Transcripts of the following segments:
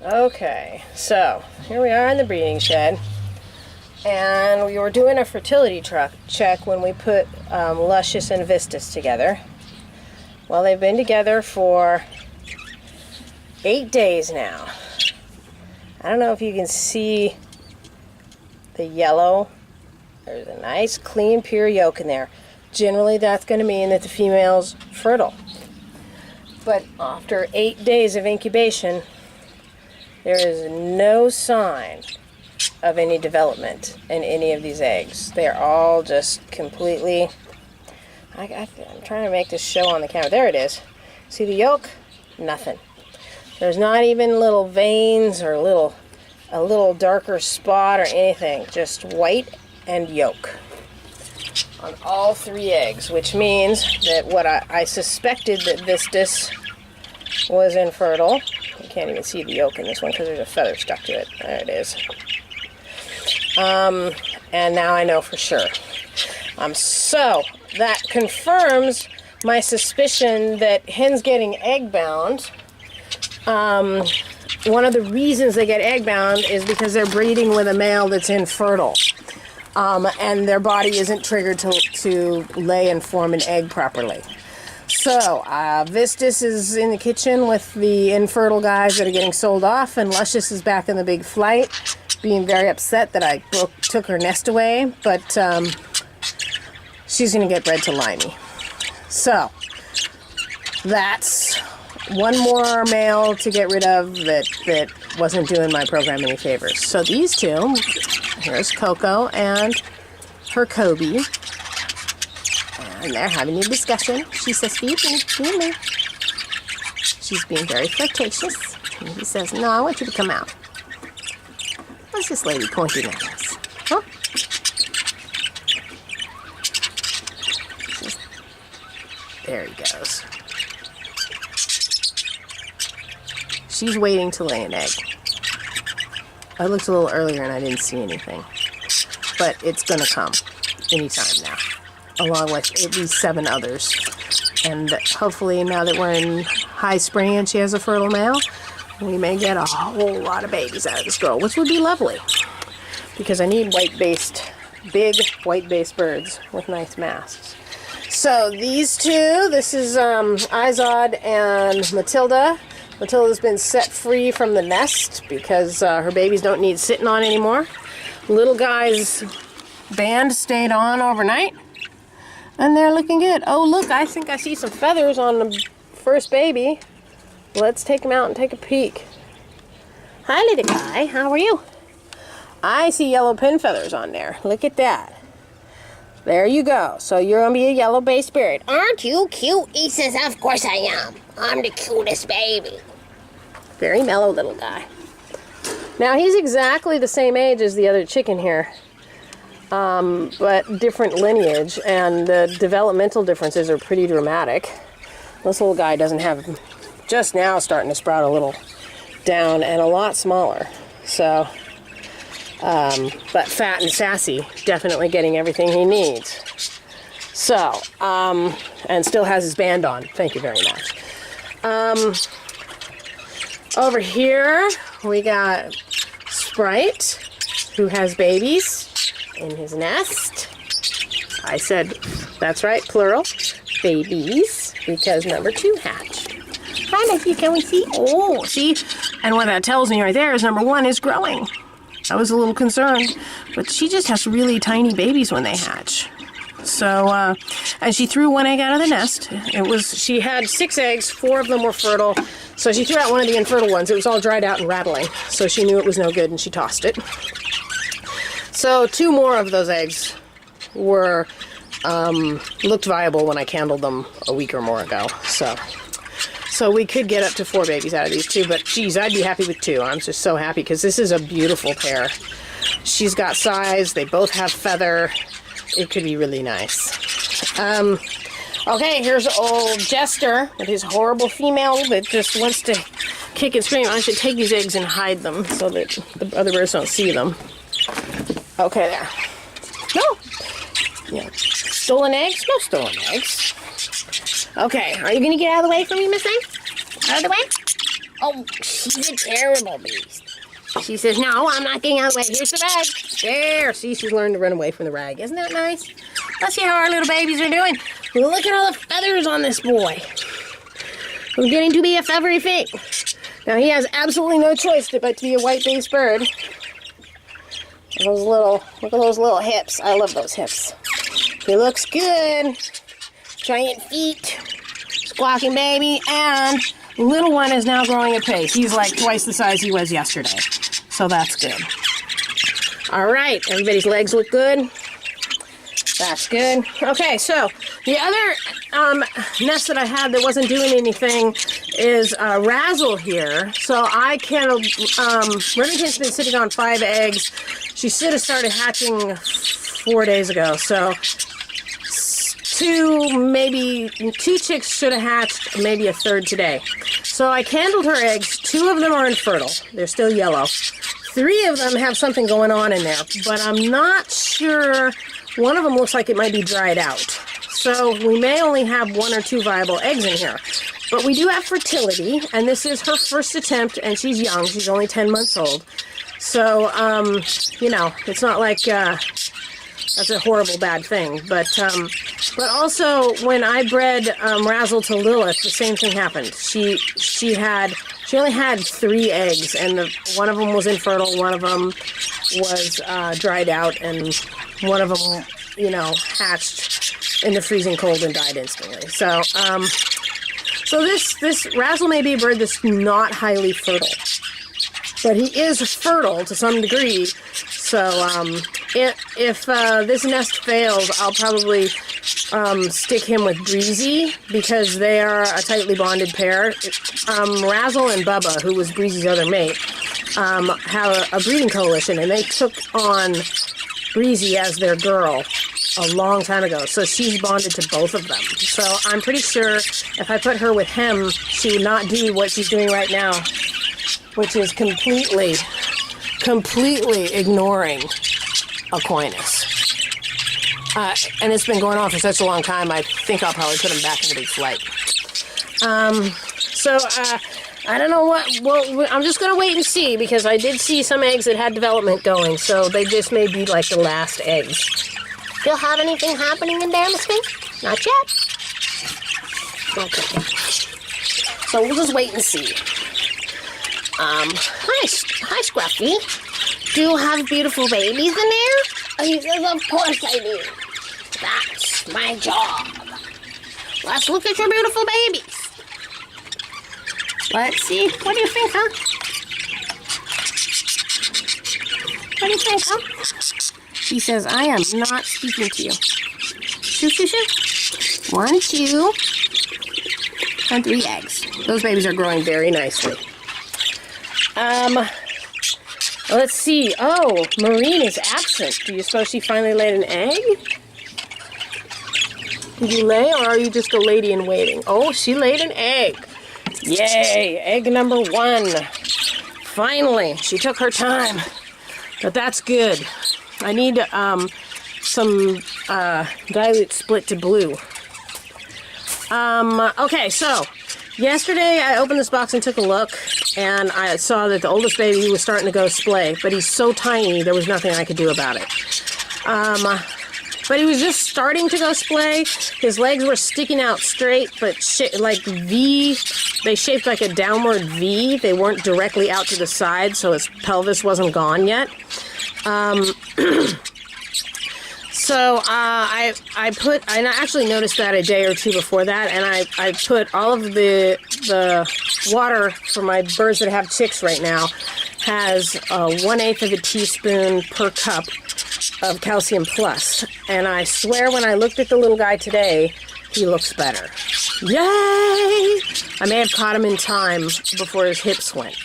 Okay, so here we are in the breeding shed, and we were doing a fertility check when we put Luscious and Vistus together. Well, they've been together for 8 days now. I don't know if you can see the yellow. There's a nice, clean, pure yolk in there. Generally, that's going to mean that the female's fertile. But after 8 days of incubation, there is no sign of any development in any of these eggs. They're all just completely... I'm trying to make this show on the camera. There it is. See the yolk? Nothing. There's not even little veins or a little darker spot or anything. Just white and yolk on all 3 eggs, which means that what I suspected that Vistus was infertile. You can't even see the yolk in this one because there's a feather stuck to it. There it is. And now I know for sure. So that confirms my suspicion that hens getting egg bound. One of the reasons they get egg bound is because they're breeding with a male that's infertile. And their body isn't triggered to lay and form an egg properly. So, Vistus is in the kitchen with the infertile guys that are getting sold off, and Luscious is back in the big flight, being very upset that I took her nest away, but she's going to get bred to Limey. So, that's one more male to get rid of that wasn't doing my program any favors. So these two, here's Coco and her Kobe. And they're having a discussion. She says, feed me. She's being very flirtatious. And he says, no, I want you to come out. What's this lady pointing at us? Huh? There he goes. She's waiting to lay an egg. I looked a little earlier and I didn't see anything. But it's going to come anytime now, along with at least 7 others. And hopefully now that we're in high spring and she has a fertile male, we may get a whole lot of babies out of this girl, which would be lovely. Because I need big white-based birds with nice masks. So these two, this is Izod and Matilda. Matilda's been set free from the nest because her babies don't need sitting on anymore. Little guy's band stayed on overnight, and they're looking good. Oh, look, I think I see some feathers on the first baby. Let's take him out and take a peek. Hi, little guy. How are you? I see yellow pin feathers on there. Look at that. There you go. So you're going to be a yellow-based bird. Aren't you cute? He says, of course I am. I'm the cutest baby. Very mellow little guy. Now, he's exactly the same age as the other chicken here, but different lineage, and the developmental differences are pretty dramatic. This little guy doesn't have, just now starting to sprout a little down and a lot smaller. So, but fat and sassy, definitely getting everything he needs. So, and still has his band on. Thank you very much. Over here, we got Sprite, who has babies in his nest. I said, that's right, plural, babies, because number 2 hatched. Hi, Nephew, can we see? Oh, see? And what that tells me right there is number 1 is growing. I was a little concerned, but she just has really tiny babies when they hatch. So, and she threw 1 egg out of the nest. She had 6 eggs, 4 of them were fertile. So she threw out one of the infertile ones. It was all dried out and rattling. So she knew it was no good and she tossed it. So 2 more of those eggs were, looked viable when I candled them a week or more ago. So we could get up to 4 babies out of these 2, but geez, I'd be happy with 2. I'm just so happy because this is a beautiful pair. She's got size, they both have feather. It could be really nice. Okay, here's old Jester with his horrible female that just wants to kick and scream. I should take these eggs and hide them so that the other birds don't see them. Okay, there. No. Yeah. Stolen eggs? No stolen eggs. Okay, are you going to get out of the way for me, Miss Thing? Out of the way? Oh, she's a terrible beast. She says, no, I'm not getting out of the way. Here's the rag. There. See, she's learned to run away from the rag. Isn't that nice? Let's see how our little babies are doing. Look at all the feathers on this boy. We're getting to be a feathery thing. Now, he has absolutely no choice but to be a white-faced bird. Look at those little hips. I love those hips. He looks good. Giant feet. Squawking baby. And little one is now growing apace. He's like twice the size he was yesterday. So that's good. All right. Everybody's legs look good. That's good. Okay, so the other nest that I had that wasn't doing anything is Razzle here. So I can, Remington's been sitting on 5 eggs. She should have started hatching 4 days ago. So 2 chicks should have hatched, maybe a third today. So I candled her eggs. 2 of them are infertile. They're still yellow. 3 of them have something going on in there, but I'm not sure. One of them looks like it might be dried out. So we may only have 1 or 2 viable eggs in here. But we do have fertility, and this is her first attempt, and she's young. She's only 10 months old. So, you know, it's not like that's a horrible bad thing. But also, when I bred Razzle to Lilith, the same thing happened. She only had 3 eggs, and one of them was infertile, one of them was dried out, and one of them, you know, hatched in the freezing cold and died instantly. So, so this Razzle may be a bird that's not highly fertile, but he is fertile to some degree. So, if this nest fails, I'll probably stick him with Breezy, because they are a tightly bonded pair. Razzle and Bubba, who was Breezy's other mate, have a breeding coalition, and they took on Breezy as their girl a long time ago. So she's bonded to both of them. So I'm pretty sure if I put her with him, she would not do what she's doing right now, which is completely ignoring Aquinas. And it's been going on for such a long time, I think I'll probably put him back in the big flight. I don't know what, well, I'm just going to wait and see, because I did see some eggs that had development going, so they just may be like the last eggs. Do you have anything happening in there, Miss Pink? Not yet. Okay. So we'll just wait and see. Hi, Scruffy. Do you have beautiful babies in there? He says, of course I do. That's my job. Let's look at your beautiful babies. Let's see. What do you think, huh? What do you think, huh? She says, I am not speaking to you. Shoo, shoo, shoo. 1, 2, and 3 eggs. Those babies are growing very nicely. Let's see. Oh, Maureen is absent. Do you suppose she finally laid an egg? Did you lay, or are you just a lady in waiting? Oh, she laid an egg. Yay, egg number 1. Finally, she took her time. But that's good. I need some dilute split to blue. Okay, so yesterday I opened this box and took a look, and I saw that the oldest baby was starting to go splay, but he's so tiny there was nothing I could do about it. But he was just starting to go splay. His legs were sticking out straight, but like V. They shaped like a downward V. They weren't directly out to the side, so his pelvis wasn't gone yet. So I actually noticed that a day or 2 before that, and I put all of the water for my birds that have chicks right now has 1/8 of a teaspoon per cup of calcium plus, and I swear when I looked at the little guy today, he looks better. Yay! I may have caught him in time before his hips went.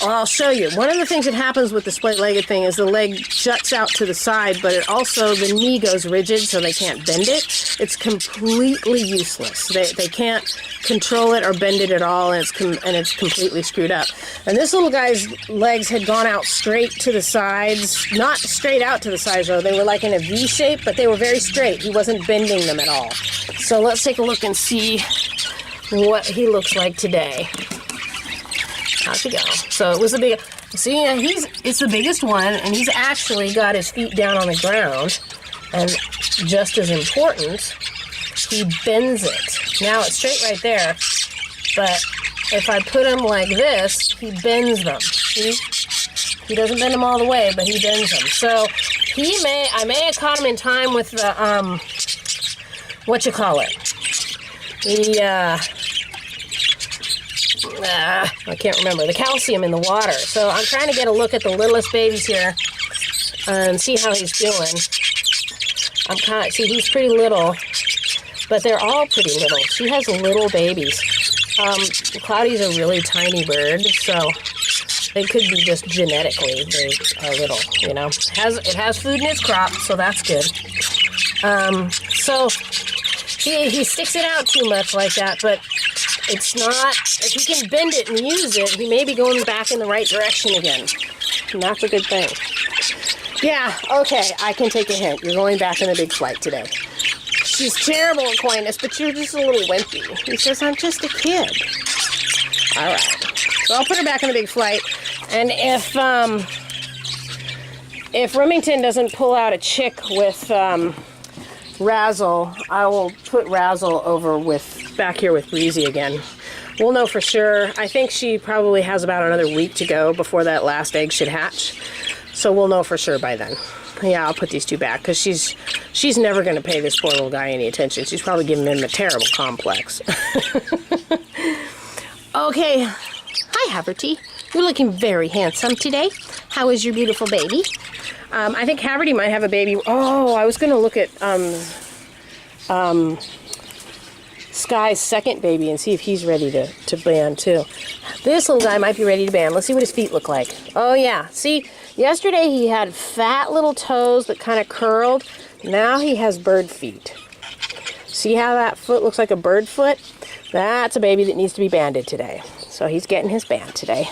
I'll show you. One of the things that happens with the split-legged thing is the leg juts out to the side, but it also, the knee goes rigid, so they can't bend it. It's completely useless. They can't control it or bend it at all, and it's completely screwed up. And this little guy's legs had gone out straight to the sides. Not straight out to the sides, though. They were like in a V shape, but they were very straight. He wasn't bending them at all. So let's take a look and see what he looks like today. How'd you go? So it was a big, see, it's the biggest one, and he's actually got his feet down on the ground, and just as important, he bends it. Now it's straight right there, but if I put him like this, he bends them. See? He doesn't bend them all the way, but he bends them. So I may have caught him in time with the, I can't remember, the calcium in the water. So I'm trying to get a look at the littlest babies here and see how he's doing. See, he's pretty little, but they're all pretty little. She has little babies. Cloudy's a really tiny bird, so it could be just genetically they are little, you know. It has food in its crop, so that's good. So he sticks it out too much like that, but it's not, if he can bend it and use it, he may be going back in the right direction again. And that's a good thing. Yeah, okay, I can take a hint. You're going back in the big flight today. She's terrible at coyness, but you're just a little wimpy. He says, I'm just a kid. All right. So I'll put her back in the big flight. And if Remington doesn't pull out a chick with Razzle, I will put Razzle over back here with Breezy again. We'll know for sure. I think she probably has about another week to go before that last egg should hatch. So we'll know for sure by then. Yeah, I'll put these two back because she's never going to pay this poor little guy any attention. She's probably giving him a terrible complex. Okay. Hi, Haverty. You're looking very handsome today. How is your beautiful baby? I think Haverty might have a baby. Oh, I was going to look at Sky's second baby and see if he's ready to band too. This little guy might be ready to band. Let's see what his feet look like. Oh yeah, see, yesterday he had fat little toes that kind of curled. Now he has bird feet. See how that foot looks like a bird foot? That's a baby that needs to be banded today. So he's getting his band today.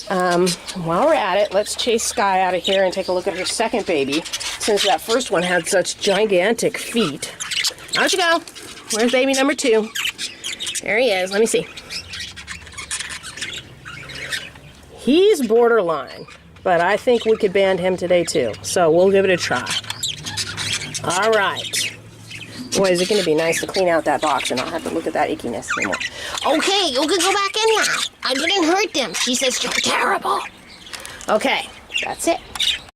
While we're at it, let's chase Sky out of here and take a look at her second baby, since that first one had such gigantic feet. Out you go. Where's baby number 2? There he is. Let me see. He's borderline, but I think we could band him today too. So we'll give it a try. All right. Boy, is it going to be nice to clean out that box and not have to look at that ickiness anymore. Okay, you can go back in now. I didn't hurt them. She says you're terrible. Okay, that's it.